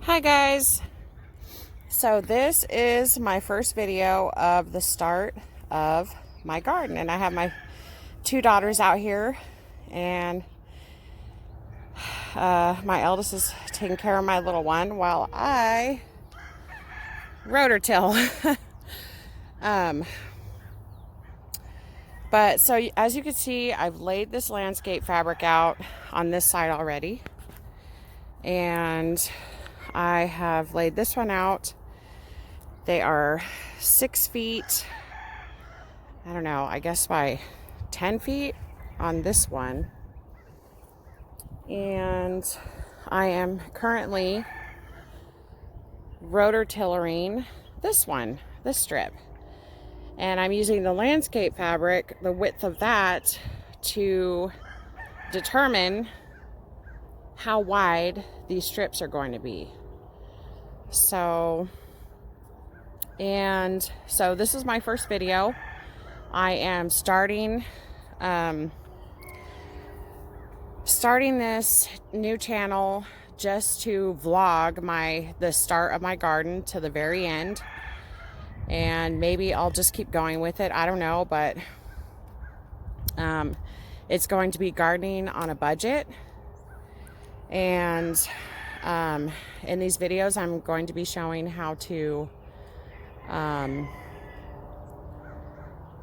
Hi guys. So this is my first video of the start of my garden, and I have my two daughters out here, and my eldest is taking care of my little one while I rotor-till. But so as you can see, I've laid this landscape fabric out on this side already, and I have laid this one out. They are 6 feet, I don't know, I guess by 10 feet on this one. And I am currently rototillering this one, this strip. And I'm using the landscape fabric, the width of that, to determine how wide these strips are going to be. So this is my first video. I am starting this new channel just to vlog the start of my garden to the very end, and maybe I'll just keep going with it. I don't know, but it's going to be gardening on a budget. And in these videos, I'm going to be showing how to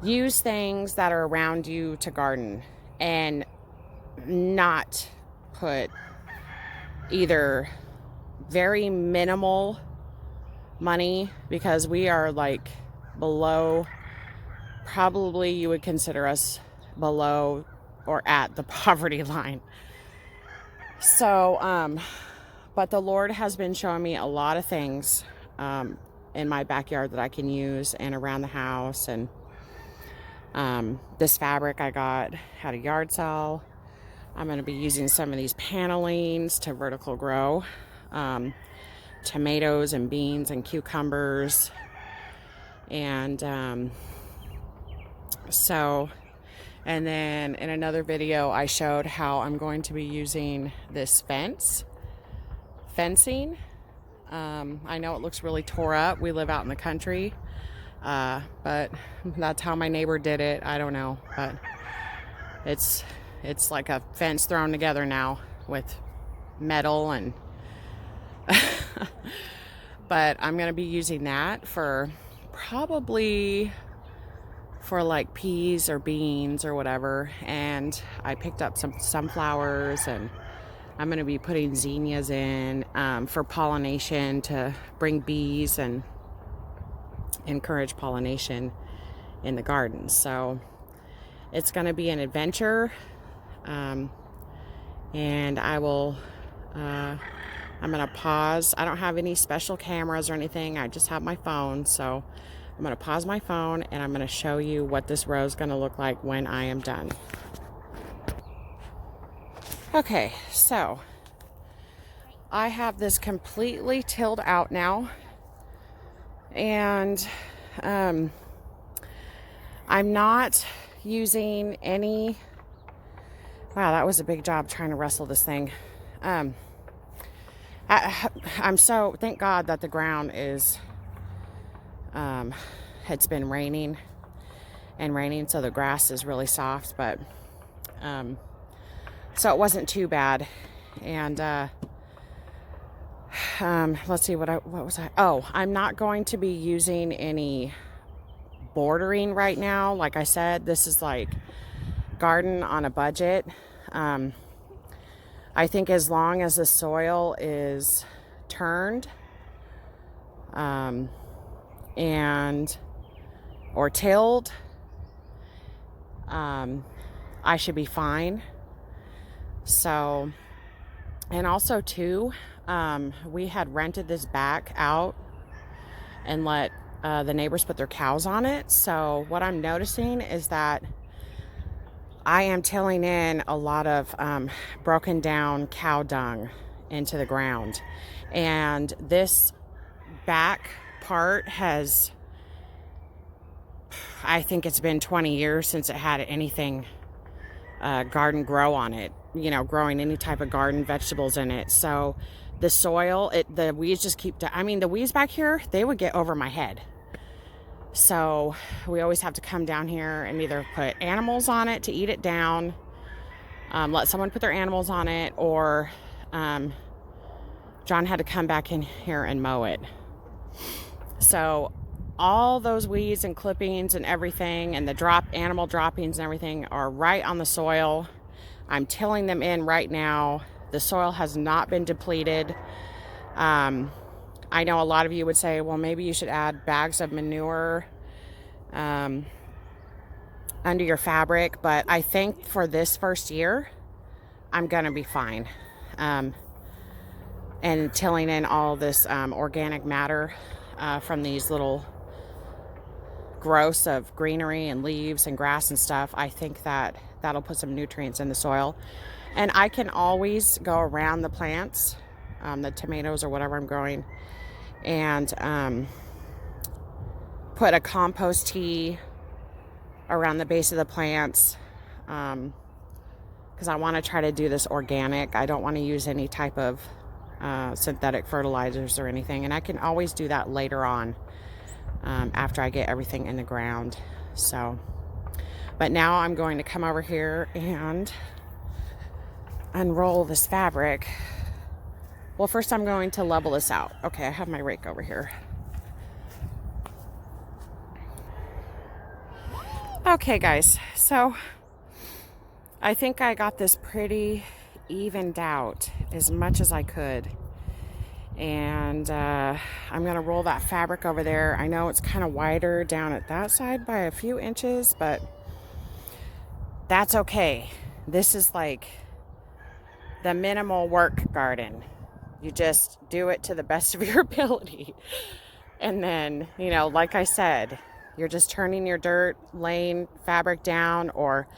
use things that are around you to garden, and not put either very minimal money, because we are like below, probably you would consider us below or at the poverty line. So but the Lord has been showing me a lot of things in my backyard that I can use, and around the house. And this fabric I got at a yard sale. I'm going to be using some of these panelings to vertical grow tomatoes and beans and cucumbers. And and then in another video I showed how I'm going to be using this fencing. I know it looks really tore up. We live out in the country, but that's how my neighbor did it. I don't know, but it's like a fence thrown together now with metal and but I'm gonna be using that for probably for like peas or beans or whatever. And I picked up some sunflowers, and I'm going to be putting zinnias in for pollination, to bring bees and encourage pollination in the garden. So it's going to be an adventure, and I'm going to pause. I don't have any special cameras or anything. I just have my phone. So I'm going to pause my phone, and I'm going to show you what this row is going to look like when I am done. Okay, so I have this completely tilled out now, and I'm not using any. Wow, that was a big job trying to wrestle this thing. I'm so, thank God that the ground is, it's been raining, so the grass is really soft, but so it wasn't too bad. And let's see, what was I? Oh, I'm not going to be using any bordering right now. Like I said, this is like garden on a budget. I think as long as the soil is turned or tilled, I should be fine. So, and also too, we had rented this back out and let the neighbors put their cows on it. So what I'm noticing is that I am tilling in a lot of broken down cow dung into the ground. And this back part has, I think it's been 20 years since it had anything garden grow on it, you know, growing any type of garden vegetables in it. So the soil, the weeds just keep, I mean, the weeds back here, they would get over my head. So we always have to come down here and either put animals on it to eat it down, let someone put their animals on it, or John had to come back in here and mow it. So all those weeds and clippings and everything, and the animal droppings and everything are right on the soil. I'm tilling them in right now. The soil has not been depleted. I know a lot of you would say, well, maybe you should add bags of manure under your fabric, but I think for this first year, I'm gonna be fine. And tilling in all this organic matter from these little growths of greenery and leaves and grass and stuff, I think that that'll put some nutrients in the soil. And I can always go around the plants, the tomatoes or whatever I'm growing, and put a compost tea around the base of the plants, because I want to try to do this organic. I don't want to use any type of synthetic fertilizers or anything, and I can always do that later on after I get everything in the ground. So, but now I'm going to come over here and unroll this fabric. Well, first I'm going to level this out. Okay, I have my rake over here. Okay, guys, so I think I got this pretty evened out as much as I could. And I'm going to roll that fabric over there. I know it's kind of wider down at that side by a few inches, but that's okay. This is like the minimal work garden. You just do it to the best of your ability. And then, you know, like I said, you're just turning your dirt, laying fabric down, or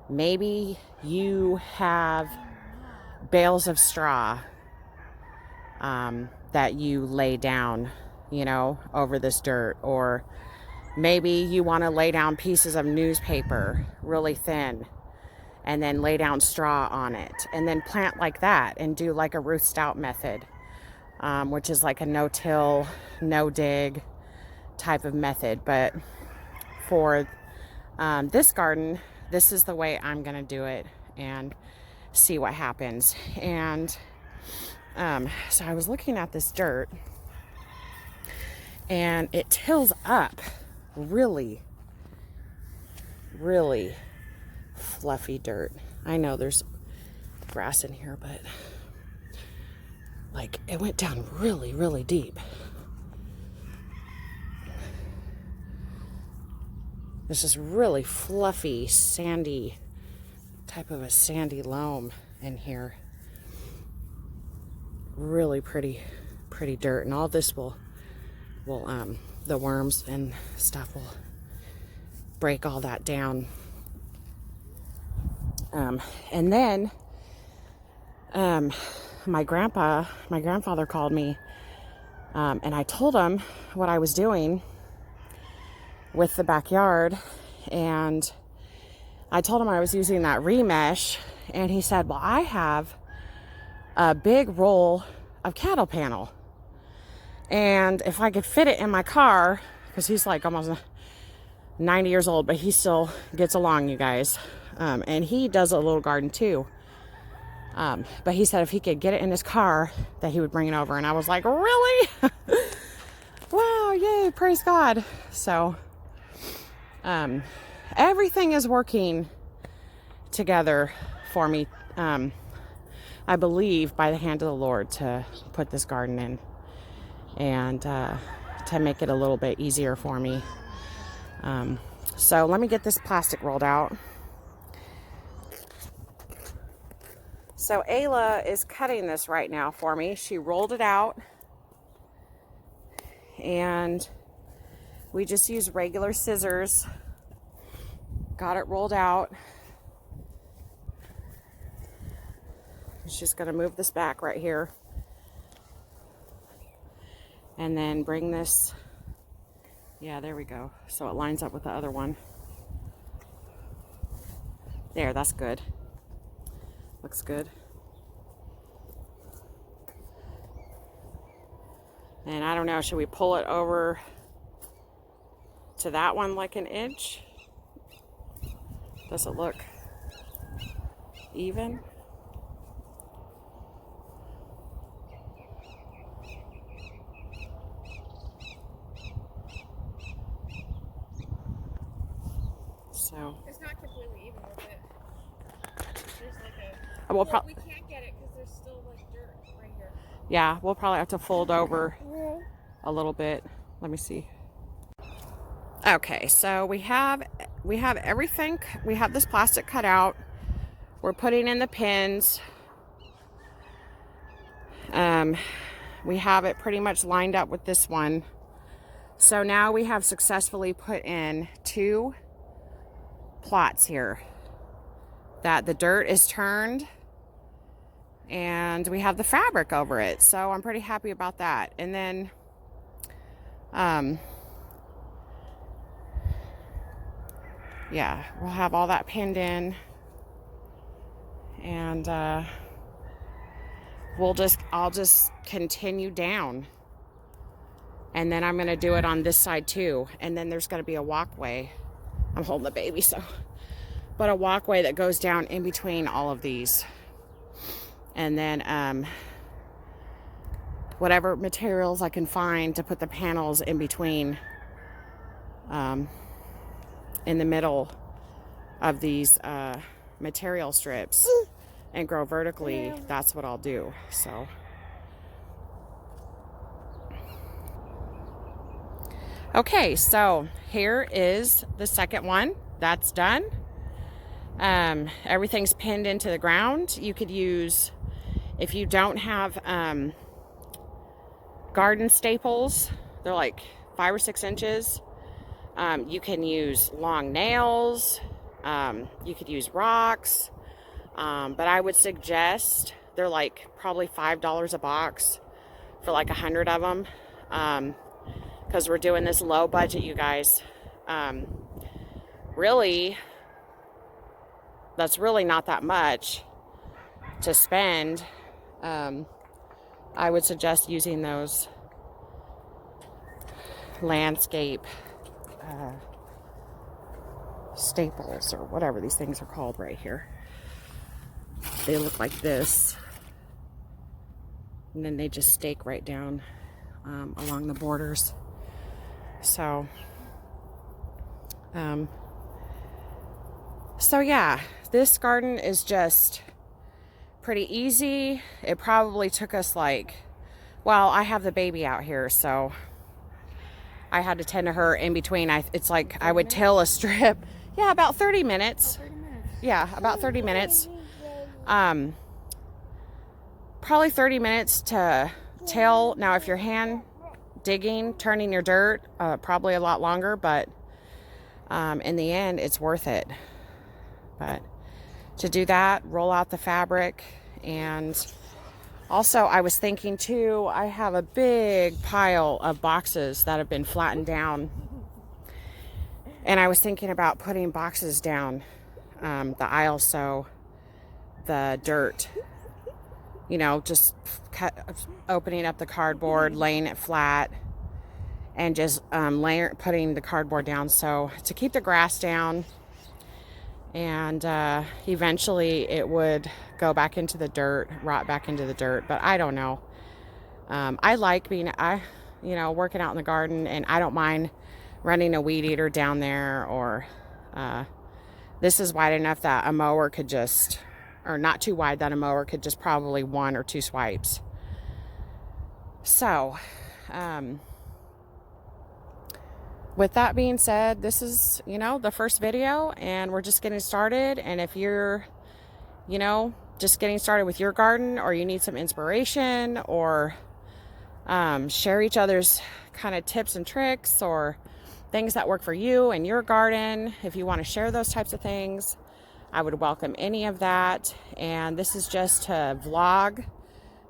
maybe you have bales of straw that you lay down, you know, over this dirt. Or maybe you want to lay down pieces of newspaper really thin and then lay down straw on it, and then plant like that and do like a Ruth Stout method, which is like a no-till, no-dig type of method. But for this garden, this is the way I'm going to do it and see what happens. And so I was looking at this dirt, and it tills up really, really fluffy dirt. I know there's grass in here, but like it went down really, really deep. This is really fluffy, sandy, type of a sandy loam in here. Really pretty dirt, and all this will the worms and stuff will break all that down. And then my grandfather called me, and I told him what I was doing with the backyard, and I told him I was using that remesh, and he said, well, I have a big roll of cattle panel, and if I could fit it in my car, because he's like almost 90 years old, but he still gets along, you guys. And he does a little garden too. But he said if he could get it in his car, that he would bring it over. And I was like, really? Wow, yay, praise God. So everything is working together for me, I believe, by the hand of the Lord, to put this garden in, and to make it a little bit easier for me. So let me get this plastic rolled out. So Ayla is cutting this right now for me. She rolled it out, and we just used regular scissors. Got it rolled out. She's going to move this back right here, and then bring this, yeah, there we go, so it lines up with the other one. There, that's good. Looks good. And I don't know, should we pull it over to that one like an inch? Does it look even? So it's not completely even with it. There's like a we'll we can't get it because there's still like dirt right here. yeah, we'll probably have to fold over a little bit. Let me see. Okay, so we have everything. We have this plastic cut out. We're putting in the pins. We have it pretty much lined up with this one. So now we have successfully put in 2 plots here that the dirt is turned and we have the fabric over it. So I'm pretty happy about that. And then yeah, we'll have all that pinned in, and I'll just continue down, and then I'm gonna do it on this side too. And then there's gonna be a walkway. I'm holding the baby, but a walkway that goes down in between all of these, and then whatever materials I can find to put the panels in between, in the middle of these material strips and grow vertically. That's what I'll do. So okay, so here is the second one. That's done. Everything's pinned into the ground. You could use, if you don't have garden staples, they're like 5 or 6 inches. You can use long nails. You could use rocks. But I would suggest, they're like probably $5 a box for like 100 of them. Because we're doing this low budget, you guys. Really, that's really not that much to spend. I would suggest using those landscape staples, or whatever these things are called right here. They look like this, and then they just stake right down along the borders. So yeah, this garden is just pretty easy. It probably took us like, well, I have the baby out here, so I had to tend to her in between. It's like I would till a strip. Yeah, about 30 minutes. 30 minutes. Yeah, about 30 minutes. Probably 30 minutes to till. Now, if you're hand digging, turning your dirt, probably a lot longer, but in the end, it's worth it. But to do that, roll out the fabric. And also, I was thinking too, I have a big pile of boxes that have been flattened down. And I was thinking about putting boxes down the aisle, so the dirt, you know, just opening up the cardboard, laying it flat, and just putting the cardboard down, so to keep the grass down. And eventually it would go back into the dirt, rot back into the dirt. But I don't know. I like working out in the garden, and I don't mind running a weed eater down there, or this is wide enough that a mower could just, or not too wide that a mower could just probably 1 or 2 swipes. So, with that being said, this is, the first video, and we're just getting started. And if you're, just getting started with your garden, or you need some inspiration, or share each other's kind of tips and tricks, or things that work for you and your garden, if you want to share those types of things, I would welcome any of that. And this is just to vlog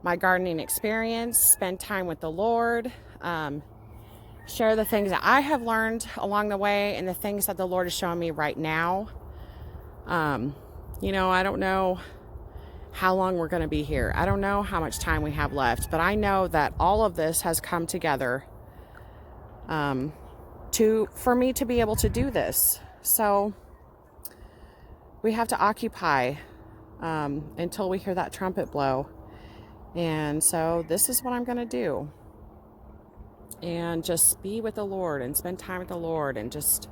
my gardening experience, spend time with the Lord, share the things that I have learned along the way, and the things that the Lord is showing me right now. You know, I don't know how long we're going to be here. I don't know how much time we have left, but I know that all of this has come together for me to be able to do this. So we have to occupy until we hear that trumpet blow. And so this is what I'm going to do. And just be with the Lord and spend time with the Lord and just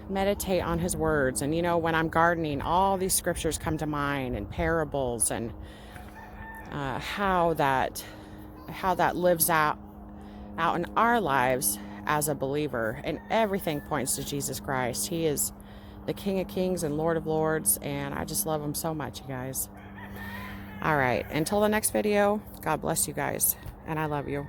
meditate on his words. And you know, when I'm gardening, all these scriptures come to mind, and parables, and how that lives out in our lives as a believer. And everything points to Jesus Christ. He is the King of Kings and Lord of Lords, and I just love him so much, you guys. All right, until the next video, God bless you guys, and I love you.